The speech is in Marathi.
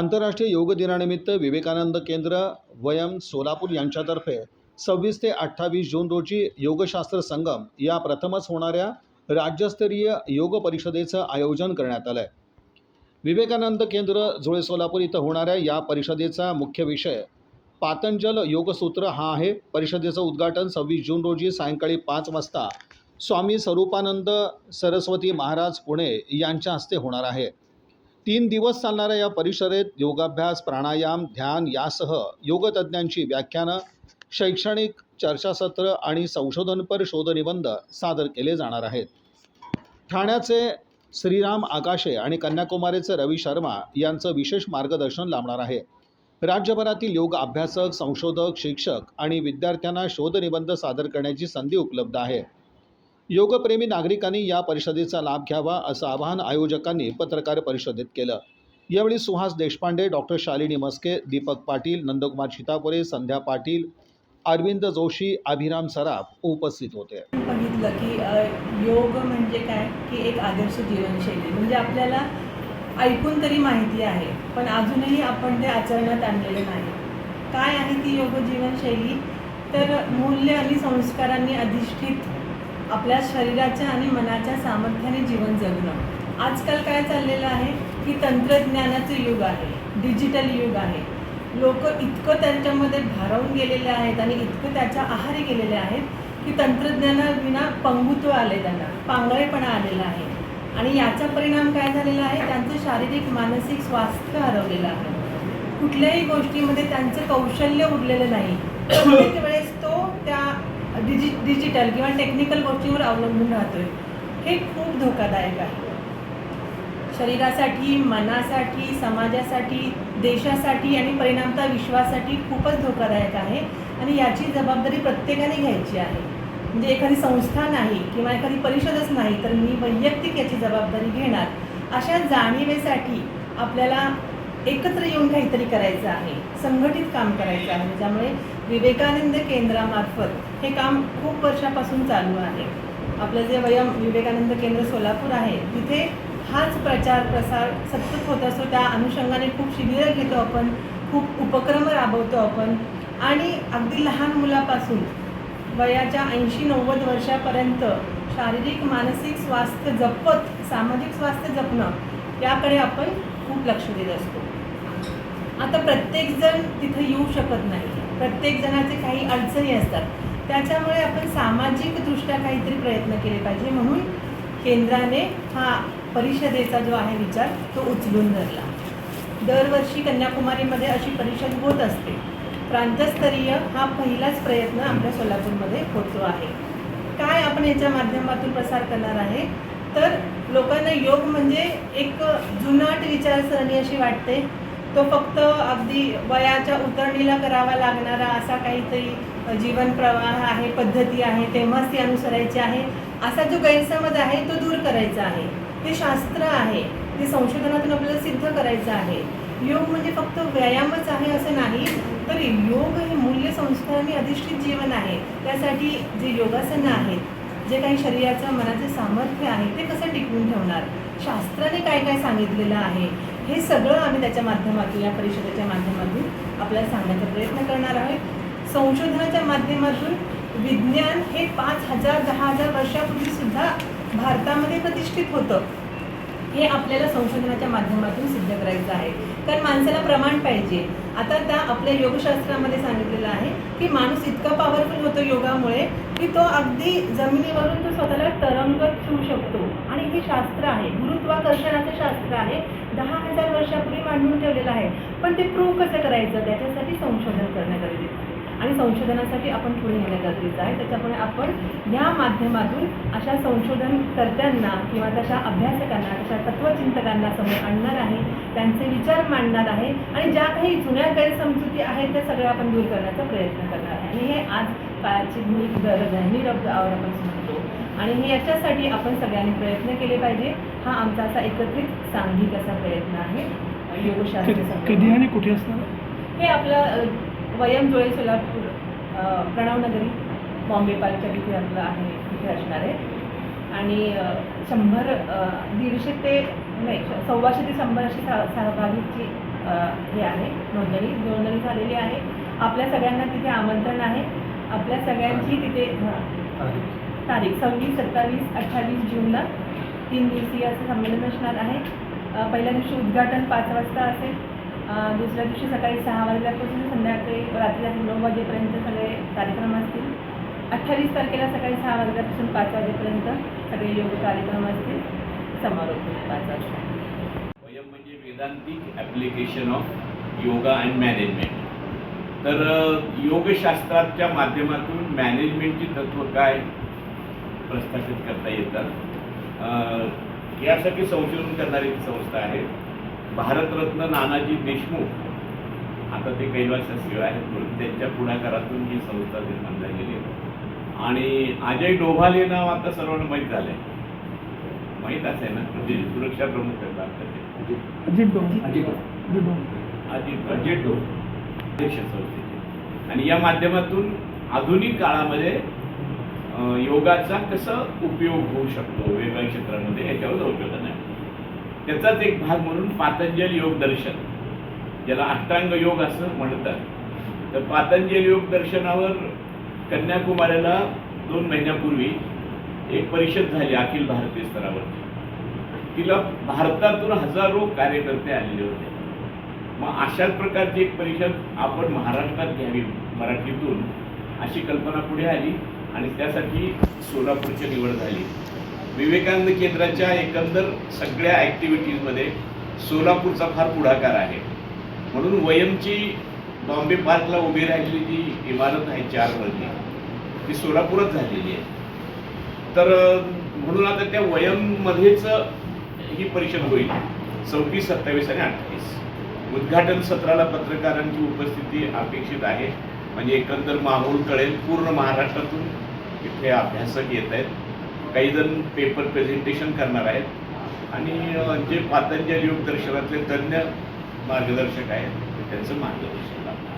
आंतरराष्ट्रीय योग दिनानिमित्त विवेकानंद केंद्र वयम सोलापूर यांच्यातर्फे 26 ते 28 जून रोजी योगशास्त्र संगम या प्रथमच होणाऱ्या राज्यस्तरीय योग परिषदेचं आयोजन करण्यात आलं आहे। विवेकानंद केंद्र जुळे सोलापूर इथं होणाऱ्या या परिषदेचा मुख्य विषय पातंजल योगसूत्र हा आहे। परिषदेचं उद्घाटन 26 जून रोजी सायंकाळी 5 वाजता स्वामी स्वरूपानंद सरस्वती महाराज पुणे यांच्या हस्ते होणार आहे। 3 दिवस चालणाऱ्या या परिषदेत योगाभ्यास, प्राणायाम, ध्यान यासह योगतज्ञांची व्याख्यानं, शैक्षणिक चर्चासत्र आणि संशोधनपर शोधनिबंध सादर केले जाणार आहेत। ठाण्याचे श्रीराम आकाशे आणि कन्याकुमारीचे रवी शर्मा यांचं विशेष मार्गदर्शन लाभणार आहे। राज्यभरातील योग अभ्यासक, संशोधक, शिक्षक आणि विद्यार्थ्यांना शोधनिबंध सादर करण्याची संधी उपलब्ध आहे। योगप्रेमी नागरिकांनी या परिषदेचा लाभ घ्यावा असं आवाहन आयोजकांनी पत्रकार परिषदेत केलं। यावेळी सुहास देशपांडे, डॉक्टर शालिनी मस्के, दीपक पाटील, नंदकुमार चितापुरे, संध्या पाटील, अरविंद जोशी, अभिराम सराफ उपस्थित होते। बघितलं की योग म्हणजे काय की एक आदर्श जीवनशैली, म्हणजे आपल्याला ऐकून तरी माहिती आहे पण अजूनही आपण ते आचरणात आणलेलं नाही। काय आहे ती योग जीवनशैली? तर मूल्य आणि संस्कारांनी अधिष्ठित आपल्या शरीराच्या आणि मनाच्या सामर्थ्याने जीवन जगणं। आजकाल काय चाललेलं आहे की तंत्रज्ञानाचं युग आहे, डिजिटल युग आहे। लोक इतकं त्यांच्यामध्ये भारावून गेलेले आहेत आणि इतकं त्याच्या आहारी गेलेले आहेत की तंत्रज्ञानाविना पंगुत्व आले, त्यांना पांगळेपणा आलेला आहे आणि याचा परिणाम काय झालेला आहे? त्यांचं शारीरिक मानसिक स्वास्थ्य हरवलेलं आहे। कुठल्याही गोष्टीमध्ये त्यांचं कौशल्य उरलेलं नाही। प्रत्येक वेळेस तो त्या डिजिटल किंवा टेक्निकल गोष्टींवर अवलंबून राहतोय। हे खूप धोकादायक आहे शरीरासाठी, मनासाठी, समाजासाठी, देशासाठी आणि परिणामतः विश्वासाठी खूपच धोकादायक आहे आणि याची जबाबदारी प्रत्येकाने घ्यायची आहे। म्हणजे एखादी संस्था नाही किंवा एखादी परिषदच नाही तर मी वैयक्तिक याची जबाबदारी घेणार, अशा जाणीवेसाठी आपल्याला एकत्र येऊन काहीतरी करायचं आहे, संघटित काम करायचं आहे। त्यामुळे विवेकानंद केंद्रामार्फत हे काम खूप वर्षापासून चालू आहे। आपलं जे वयम विवेकानंद केंद्र सोलापूर आहे तिथे हाच प्रचार प्रसार सतत होत असतो। त्या अनुषंगाने खूप शिबिरं घेतो आपण, खूप उपक्रम राबवतो आपण आणि अगदी लहान मुलापासून वयाच्या 80-90 वर्षापर्यंत शारीरिक मानसिक स्वास्थ्य जपत सामाजिक स्वास्थ्य जपणं याकडे आपण खूप लक्ष देत असतो। आता प्रत्येकजण तिथे येऊ शकत नाही, प्रत्येक जणाचे काही अडचणी असतात, त्याच्यामुळे आपण सामाजिकदृष्ट्या काहीतरी प्रयत्न केले पाहिजे म्हणून केंद्राने हा परिषदेचा जो आहे विचार तो उचलून धरला। दरवर्षी कन्याकुमारीमध्ये अशी परिषद होत असते। प्रांतस्तरीय हा पहिलाच प्रयत्न आपल्या सोलापूरमध्ये होतो आहे। काय आपण याच्या माध्यमातून प्रसार करणार आहे तर लोकांना योग म्हणजे एक जुनाट विचारसरणी अशी वाटते, तो फक्त अगदी वयाच्या उतरणीला करावा लागणारा असा काहीतरी जीवन प्रवाह आहे, पद्धती आहे, तेव्हाच ती अनुसरायची आहे, असा जो गैरसमज आहे तो दूर करायचा आहे। ते शास्त्र आहे, ते संशोधनातून आपल्याला सिद्ध करायचं आहे। योग म्हणजे फक्त व्यायामच आहे असं नाही, तर योग हे मूल्य संस्कारांनी अधिष्ठित जीवन आहे। त्यासाठी जे योगासनं आहेत, जे काही शरीराचं मनाचं सामर्थ्य आहे ते कसं टिकवून ठेवणार, शास्त्राने काय काय सांगितलेलं आहे, हे सगळं आम्ही त्याच्या माध्यमातून या परिषदेच्या माध्यमातून आपल्याला सांगण्याचा प्रयत्न करणार आहोत। संशोधनाच्या माध्यमातून विज्ञान हे 5000-10,000 वर्षापूर्वीसुद्धा भारतामध्ये प्रतिष्ठित होतं, हे आपल्याला संशोधनाच्या माध्यमातून सिद्ध करायचं आहे। कारण माणसाला प्रमाण पाहिजे। आता त्या आपल्या योगशास्त्रामध्ये सांगितलेलं आहे की माणूस इतका पॉवरफुल होतो योगामुळे की तो अगदी जमिनीवरून तो स्वतःला तरंगत ठेवू शकतो आणि हे शास्त्र आहे, गुरुत्वाकर्षणाचं शास्त्र आहे, 10,000 वर्षापूर्वी मांडून ठेवलेलं आहे। पण ते प्रूव्ह कसं करायचं, त्याच्यासाठी संशोधन करणं गरजेचं आहे आणि संशोधनासाठी आपण पुढे येणं गरजेचं आहे। त्याच्यामुळे आपण या माध्यमातून अशा संशोधनकर्त्यांना किंवा तशा अभ्यासकांना, तशा तत्त्वचिंतकांना समोर आणणार आहे, त्यांचे विचार मांडणार आहे आणि ज्या काही जुन्या गैरसमजुती आहेत त्या सगळ्या आपण दूर करण्याचा प्रयत्न करणार आहे। आणि हे आज काळाची भूक गरज आहे, नीड ऑफ द आवर आपण म्हणतो आणि हे याच्यासाठी आपण सगळ्यांनी प्रयत्न केले पाहिजे। हा आमचा असा एकत्रित सांघिक असा प्रयत्न आहे योगशास्त्र। कधी आणि कुठे असणार हे आपलं वयम जुळे सोलापूर प्रणवनगरी बॉम्बे पार्कच्या तिथे आपलं आहे, तिथे असणार आहे आणि 100, 150 ते नाही 125 ते 100 अशी सहभागीची हे आहे नोंदणी झालेली आहे. आपल्या सगळ्यांना तिथे आमंत्रण आहे. आपल्या सगळ्यांची तिथे तारीख 26, 27, 28 जूनला 3 दिवसीय असं संमेलन असणार आहे. पहिल्या दिवशी उद्घाटन 5 वाजता असेल. दुसऱ्या दिवशी सकाळी 6 वाजल्यापासून संध्याकाळी रात्री 9 वाजेपर्यंत सगळे कार्यक्रम असतील. 28 तारखेला सकाळी 6 वाजल्यापासून 5 वाजेपर्यंत सगळे योग कार्यक्रम असतील. समारोप 5 वाजता. वयम म्हणजे वेदांतिक application of yoga and management. तर योगशास्त्राच्या माध्यमातून मॅनेजमेंटची तत्त्व काय प्रस्थापित करता येतात यासाठी संशोधन करणारी संस्था आहे. भारतरत्न नानाजी देशमुख आता ते कैलासवासी आहेत म्हणून त्यांच्या पुढाकारातून ही संस्था निर्माण झालेली आहे. आणि अजय डोभाले नाव आता सर्वांना माहीत झालं आहे. माहीत असेल ना, म्हणजे सुरक्षा प्रमुख आहेत भारताचे अजित डो अध्यक्ष संस्थेचे. आणि या माध्यमातून आधुनिक काळामध्ये योगाचा कसा उपयोग होऊ शकतो वेगवेगळ्या क्षेत्रामध्ये याच्यावर संशोधन आहे. त्याचाच एक भाग म्हणून पातंजल योग दर्शन, ज्याला अष्टांग योग असं म्हणतात. तर पातंजल योग दर्शनावर कन्याकुमारीला 2 महिन्यापूर्वी एक परिषद झाली अखिल भारतीय स्तरावरची. तिला भारतातून हजारो कार्यकर्ते आलेले होते. मग अशाच प्रकारची एक परिषद आपण महाराष्ट्रात घ्यावी मराठीतून अशी कल्पना पुढे आली आणि त्यासाठी सोलापूरची निवड झाली. विवेकानंद केंद्राच्या एकंदर सगळ्या ॲक्टिव्हिटीजमध्ये सोलापूरचा फार पुढाकार आहे. म्हणून वयमची बॉम्बे पार्कला उभी राहिलेली जी इमारत आहे 4 मजली ती सोलापूरच झालेली आहे. तर म्हणून आता त्या वयममध्येच ही परिषद होईल 26, 27 आणि 28. उद्घाटन सत्राला पत्रकारांची उपस्थिती अपेक्षित आहे. म्हणजे एकंदर माहोल कळेल. पूर्ण महाराष्ट्रातून इथे अभ्यासक येत आहेत. काही जण पेपर प्रेझेंटेशन करणार आहेत आणि जे पातंजल योग दर्शनातले तज्ज्ञ मार्गदर्शक आहेत त्यांचं मार्गदर्शन लागतं.